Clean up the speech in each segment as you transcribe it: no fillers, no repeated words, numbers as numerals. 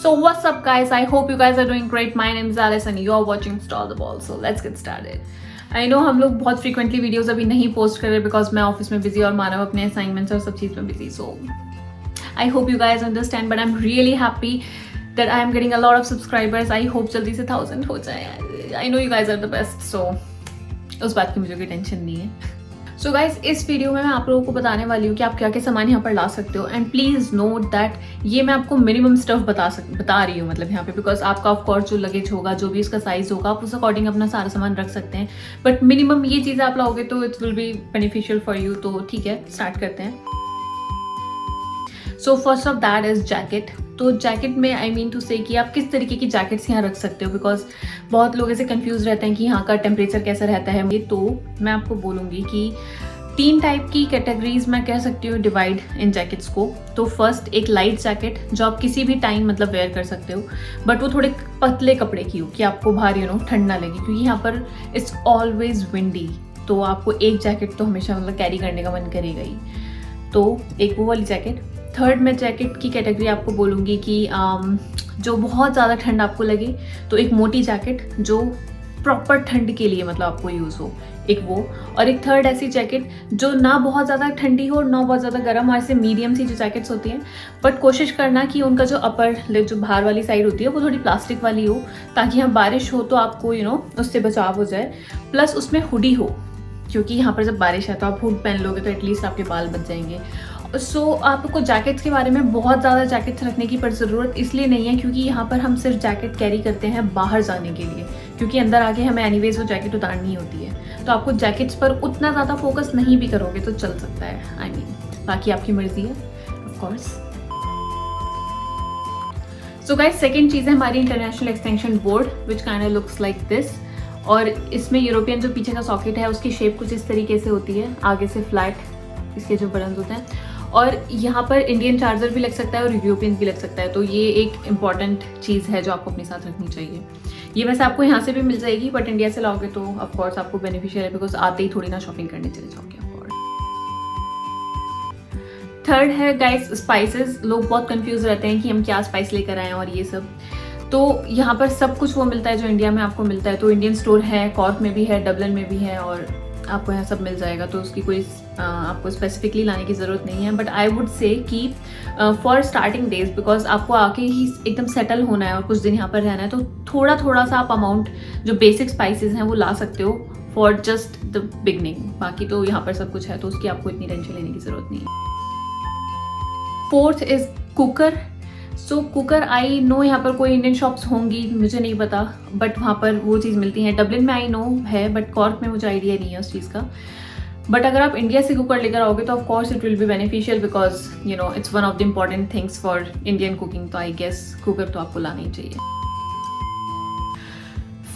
So what's up guys, I hope you guys are doing great. My name is Alice and you are watching Stall the Ball. So let's get started. I know हम लोग बहुत frequently videos अभी नहीं post कर रहे because मैं office में busy और मानव अपने assignments और सब चीज़ में busy. So I hope you guys understand, but I'm really happy that I am getting a lot of subscribers. I hope जल्दी से 1000 हो जाए. I know you guys are the best, so उस बात की मुझे कोई टेंशन नहीं है. सो गाइज, इस वीडियो में मैं आप लोगों को बताने वाली हूँ कि आप क्या क्या सामान यहाँ पर ला सकते हो. एंड प्लीज़ नोट दैट ये मैं आपको मिनिमम स्टफ बता रही हूँ, मतलब यहाँ पे, बिकॉज आपका ऑफकोर्स जो लगेज होगा, जो भी इसका साइज होगा, आप उस अकॉर्डिंग अपना सारा सामान रख सकते हैं. बट मिनिमम ये चीज़ें आप लाओगे तो it will be beneficial for you. तो ठीक है, स्टार्ट करते हैं. So first of that is jacket. तो जैकेट में आई मीन टू से कि आप किस तरीके की जैकेट्स यहाँ रख सकते हो, बिकॉज बहुत लोग ऐसे कंफ्यूज रहते हैं कि यहाँ का टेम्परेचर कैसा रहता है. तो मैं आपको बोलूँगी कि 3 टाइप की कैटेगरीज मैं कह सकती हूँ डिवाइड इन जैकेट्स को. तो फर्स्ट, एक लाइट जैकेट जो आप किसी भी टाइम मतलब वेयर कर सकते हो, बट वो थोड़े पतले कपड़े की हो कि आपको बाहर ठंड ना लगे, क्योंकि यहाँ पर इट्स ऑलवेज विंडी. तो आपको एक जैकेट तो हमेशा मतलब कैरी करने का मन करेगा ही. तो एक वो वाली जैकेट. थर्ड, मैं जैकेट की कैटेगरी आपको बोलूँगी कि जो बहुत ज़्यादा ठंड आपको लगे तो एक मोटी जैकेट जो प्रॉपर ठंड के लिए मतलब आपको यूज़ हो, एक वो. और एक थर्ड ऐसी जैकेट जो ना बहुत ज़्यादा ठंडी हो ना बहुत ज़्यादा गर्म, और ऐसे मीडियम सी जो जैकेट्स होती हैं, बट कोशिश करना कि उनका जो अपर जो बाहर वाली साइड होती है वो थोड़ी प्लास्टिक वाली हो, ताकि यहाँ बारिश हो तो आपको उससे बचाव हो जाए. प्लस उसमें हुडी हो, क्योंकि यहाँ पर जब बारिश है तो आप हुड पहन लोगे तो एटलीस्ट आपके बाल बच जाएंगे. सो आपको जैकेट्स के बारे में बहुत ज़्यादा जैकेट्स रखने की ज़रूरत इसलिए नहीं है क्योंकि यहाँ पर हम सिर्फ जैकेट कैरी करते हैं बाहर जाने के लिए, क्योंकि अंदर आके हमें एनीवेज वो जैकेट उतारनी होती है. तो आपको जैकेट्स पर उतना ज़्यादा फोकस नहीं भी करोगे तो चल सकता है. आई मीन बाकी आपकी मर्जी है of course. So guys, second चीज़ है हमारी international extension board, which kind of looks like this. और इसमें यूरोपियन जो पीछे का सॉकेट है उसकी शेप कुछ इस तरीके से होती है, आगे से फ्लैट इसके जो बटन्स होते हैं. और यहाँ पर इंडियन चार्जर भी लग सकता है और यूरोपियन भी लग सकता है. तो ये एक इम्पॉर्टेंट चीज़ है जो आपको अपने साथ रखनी चाहिए. ये वैसे आपको यहाँ से भी मिल जाएगी, बट इंडिया से लाओगे तो ऑफकोर्स आपको बेनिफिशियल है, बिकॉज आते ही थोड़ी ना शॉपिंग करने चले जाओगे ऑफकोर्स. थर्ड है गाइस स्पाइसेस. लोग बहुत कंफ्यूज रहते हैं कि हम क्या स्पाइस लेकर आए हैं और ये सब. तो यहाँ पर सब कुछ वो मिलता है जो इंडिया में आपको मिलता है. तो इंडियन स्टोर है, कॉर्क में भी है, डबलिन में भी है, और आपको यहाँ सब मिल जाएगा. तो उसकी कोई आपको स्पेसिफिकली लाने की ज़रूरत नहीं है. बट आई वुड से कि फॉर स्टार्टिंग डेज, बिकॉज आपको आके ही एकदम सेटल होना है और कुछ दिन यहाँ पर रहना है, तो थोड़ा थोड़ा सा आप अमाउंट जो बेसिक स्पाइसेस हैं वो ला सकते हो फॉर जस्ट द बिगनिंग. बाकी तो यहाँ पर सब कुछ है तो उसकी आपको इतनी टेंशन लेने की ज़रूरत नहीं है. Fourth is cooker. So cooker, I know यहाँ पर कोई इंडियन शॉप्स होंगी, मुझे नहीं पता, बट वहाँ पर वो चीज़ मिलती है. डबलिन में आई नो है, बट कॉर्क में मुझे आइडिया नहीं है उस चीज़ का. बट अगर आप इंडिया से कुकर लेकर आओगे तो of course it will be beneficial, because it's one of the important things for Indian cooking. तो आई गेस कुकर तो आपको लाना ही चाहिए.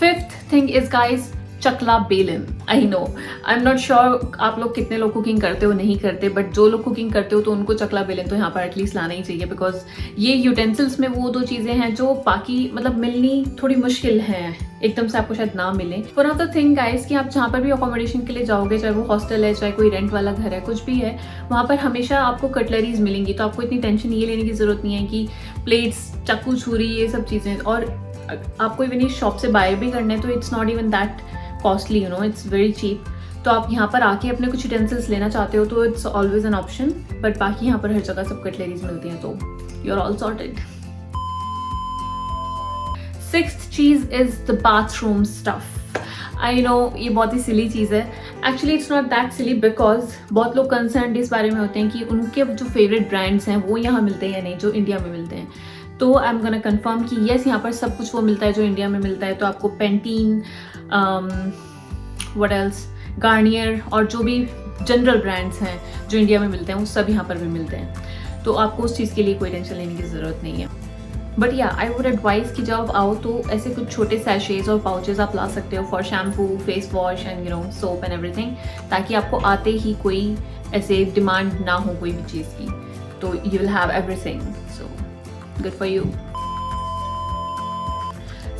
फिफ्थ थिंग इज गाइज चकला बेलन. I know, I am not sure आप लोग कितने लोग कुकिंग करते हो नहीं करते, बट जो लोग कुकिंग करते हो तो उनको चकला बेलन तो यहाँ पर एटलीस्ट लाना ही चाहिए, बिकॉज ये यूटेंसिल्स में वो 2 चीज़ें हैं जो बाकी मतलब मिलनी थोड़ी मुश्किल है, एकदम से आपको शायद ना मिले. One of the thing guys कि आप जहाँ पर भी अकोमोडेशन के लिए जाओगे, चाहे वो हॉस्टल है, चाहे कोई रेंट वाला घर है, कुछ भी है, वहाँ पर हमेशा आपको कटलरीज मिलेंगी. तो आपको इतनी टेंशन ये लेने की ज़रूरत नहीं है कि प्लेट्स, चाकू, छुरी, ये सब चीज़ें. और आपको इवन इस शॉप से बाय भी करना है तो it's not even that costly, it's very cheap. तो आप यहाँ पर आके अपने कुछ यूटेंसिल्स लेना चाहते हो तो it's always an option. But बाकी यहाँ पर हर जगह सब कटलरीज मिलती हैं, तो you are all sorted. Sixth चीज is the bathroom stuff. I know ये बहुत ही सिली चीज़ है. Actually it's not that silly, because बहुत लोग कंसर्न इस बारे में होते हैं कि उनके जो फेवरेट ब्रांड्स हैं वो यहाँ मिलते हैं या नहीं, जो इंडिया में मिलते हैं. तो आई एम गोना कन्फर्म कि येस, यहाँ पर सब कुछ वो मिलता है जो इंडिया में मिलता है. तो आपको पेंटीन, व्हाट एल्स, गार्नियर, और जो भी जनरल ब्रांड्स हैं जो इंडिया में मिलते हैं वो सब यहाँ पर भी मिलते हैं. तो आपको उस चीज़ के लिए कोई टेंशन लेने की ज़रूरत नहीं है. बट या आई वुड एडवाइस कि जब आओ तो ऐसे कुछ छोटे सैशेज और पाउचेज आप ला सकते हो for shampoo, face wash and soap and everything, ताकि आपको आते ही कोई ऐसे डिमांड ना हो कोई भी चीज़ की. तो you will have everything. So good for you.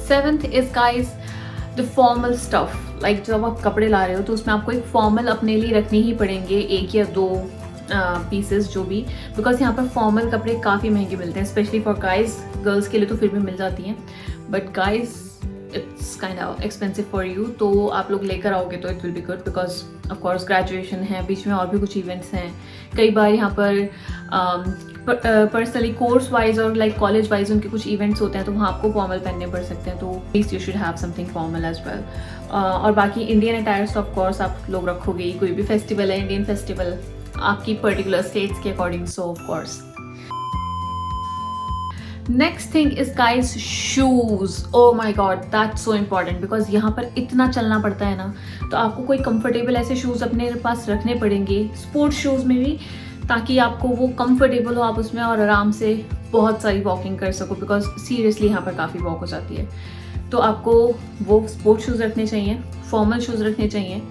Seventh is guys the formal stuff. Like जब आप कपड़े ला रहे हो तो उसमें आपको एक फॉर्मल अपने लिए रखने ही पड़ेंगे, 1 या 2 पीसेस जो भी, बिकॉज यहाँ पर फॉर्मल कपड़े काफ़ी महंगे मिलते हैं, स्पेशली फॉर गाइज। गर्ल्स के लिए तो फिर भी मिल जाती हैं, but guys it's kind of expensive for you. तो आप लोग लेकर आओगे तो it will be good, because of course graduation है, बीच में और भी कुछ इवेंट्स हैं। कई बार यहाँ पर पर्सनली कोर्स वाइज और लाइक कॉलेज वाइज उनके कुछ इवेंट्स होते हैं, तो वहाँ आपको फॉर्मल पहनने पड़ सकते हैं, तो please you should have something formal as well. और बाकी इंडियन अटायर्स ऑफ कोर्स आप लोग रखोगे ही, कोई भी फेस्टिवल है, इंडियन फेस्टिवल आपकी पर्टिकुलर स्टेट्स के according, so of course. Next thing is guys shoes. Oh my God, that's so important, because यहाँ पर इतना चलना पड़ता है ना, तो आपको कोई कंफर्टेबल ऐसे शूज़ अपने पास रखने पड़ेंगे, स्पोर्ट्स शूज़ में भी, ताकि आपको वो कंफर्टेबल हो आप उसमें और आराम से बहुत सारी वॉकिंग कर सको, बिकॉज सीरियसली यहाँ पर काफ़ी वॉक हो जाती है। तो आपको वो स्पोर्ट्स शूज़ रखने चाहिए, फॉर्मल शूज़ रखने चाहिए।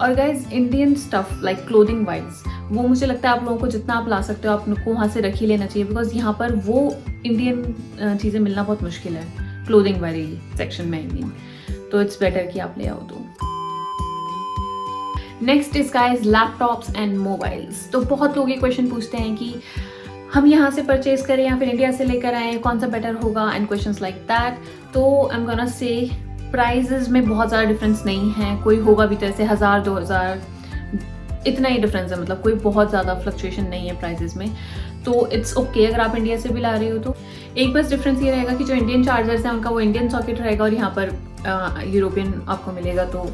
और guys Indian stuff like clothing wise, वो मुझे लगता है आप लोगों को जितना आप ला सकते हो आपको वहाँ से रख ही लेना चाहिए, बिकॉज यहाँ पर वो इंडियन चीज़ें मिलना बहुत मुश्किल है क्लोथिंग वाली सेक्शन में, आई मीन। तो इट्स बेटर कि आप ले आओ। तो next is guys laptops and mobiles. तो बहुत लोग ये क्वेश्चन पूछते हैं कि हम यहाँ से परचेज करें या फिर इंडिया से लेकर आएँ, कौन सा बेटर होगा, एंड क्वेश्चंस लाइक दैट। तो I am gonna say prizes में बहुत ज़्यादा डिफरेंस नहीं है, कोई होगा भी तो ऐसे 1000-2000 इतना ही डिफरेंस है, मतलब कोई बहुत ज़्यादा फ्लक्चुएशन नहीं है प्राइजेस में। तो इट्स ओके अगर आप इंडिया से भी ला रहे हो तो। एक बस डिफरेंस ये रहेगा कि जो इंडियन चार्जर्स हैं उनका वो इंडियन सॉकेट रहेगा और यहाँ पर यूरोपियन आपको मिलेगा, तो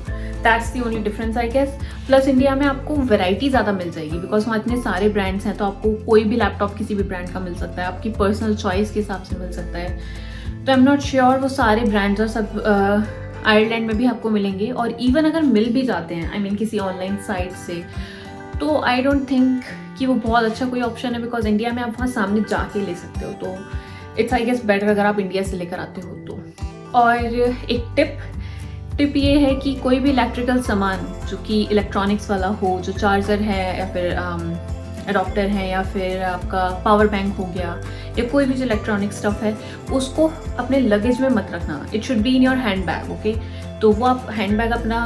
that's the only difference I guess. Plus India में आपको वैरायटी ज़्यादा मिल जाएगी, बिकॉज वहाँ इतने सारे ब्रांड्स हैं, तो आपको कोई भी लैपटॉप किसी भी ब्रांड का मिल सकता है, आपकी पर्सनल चॉइस के हिसाब से मिल सकता है। तो आई एम नॉट श्योर वो सारे ब्रांड्स और सब आयरलैंड में भी आपको मिलेंगे, और इवन अगर मिल भी जाते हैं, आई मीन किसी ऑनलाइन साइट से, तो आई डोंट थिंक कि वो बहुत अच्छा कोई ऑप्शन है, बिकॉज इंडिया में आप वहाँ सामने जाके ले सकते हो। तो इट्स आई गेस बेटर अगर आप इंडिया से लेकर आते हो तो। और एक टिप ये है कि कोई भी इलेक्ट्रिकल सामान जो कि इलेक्ट्रॉनिक्स वाला हो, जो चार्जर है या फिर अडॉप्टर है या फिर आपका पावर बैंक हो गया, या कोई भी जो इलेक्ट्रॉनिक स्टफ है, उसको अपने लगेज में मत रखना। It should be in your hand bag, okay. तो वो आप हैंड बैग अपना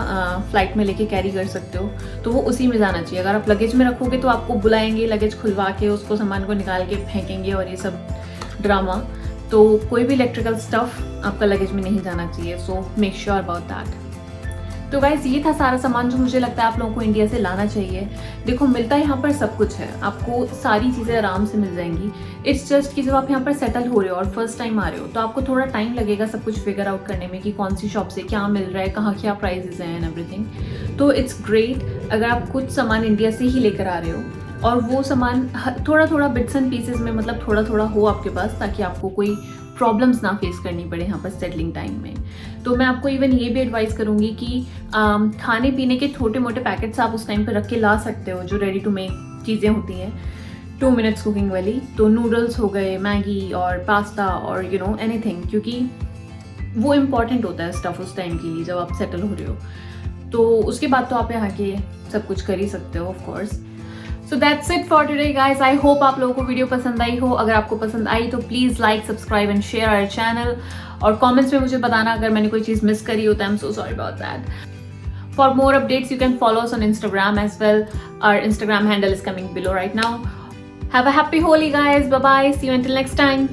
फ्लाइट में लेके कैरी कर सकते हो, तो वो उसी में जाना चाहिए। अगर आप लगेज में रखोगे तो आपको बुलाएंगे, लगेज खुलवा के उसको सामान को निकाल के फेंकेंगे और ये सब ड्रामा। तो कोई भी इलेक्ट्रिकल स्टफ आपका लगेज में नहीं जाना चाहिए, so make sure about that. तो गाइज ये था सारा सामान जो मुझे लगता है आप लोगों को इंडिया से लाना चाहिए। देखो मिलता है यहाँ पर सब कुछ है, आपको सारी चीज़ें आराम से मिल जाएंगी। इट्स जस्ट कि जब आप यहाँ पर सेटल हो रहे हो और फर्स्ट टाइम आ रहे हो, तो आपको थोड़ा टाइम लगेगा सब कुछ फिगर आउट करने में कि कौन सी शॉप से क्या मिल रहा है, कहाँ क्या प्राइजेज हैं एंड एवरीथिंग। तो इट्स ग्रेट अगर आप कुछ सामान इंडिया से ही लेकर आ रहे हो और वो सामान थोड़ा थोड़ा बिट्स एंड पीसेज में, मतलब थोड़ा थोड़ा हो आपके पास, ताकि आपको कोई प्रॉब्लम्स ना फेस करनी पड़े यहाँ पर सेटलिंग टाइम में। तो मैं आपको इवन ये भी एडवाइस करूँगी कि खाने पीने के छोटे मोटे पैकेट्स आप उस टाइम पर रख के ला सकते हो, जो रेडी टू मेक चीज़ें होती हैं 2 मिनट्स कुकिंग वाली। तो नूडल्स हो गए, मैगी और पास्ता और यू नो एनीथिंग, क्योंकि वो इम्पॉर्टेंट होता है स्टफ उस टाइम के लिए जब आप सेटल हो रहे हो। तो उसके बाद तो आप यहाँ के सब कुछ कर ही सकते हो of course. So that's it for today guys. I hope आप लोगों को वीडियो पसंद आई हो। अगर आपको पसंद आई तो please like, subscribe and share our channel, और कमेंट्स में मुझे बताना अगर मैंने कोई चीज़ मिस करी हो तो I am so sorry about that. For more updates you can follow us on Instagram as well. Our Instagram handle is coming below right now. Have a happy Holi guys. Bye bye. See you until next time.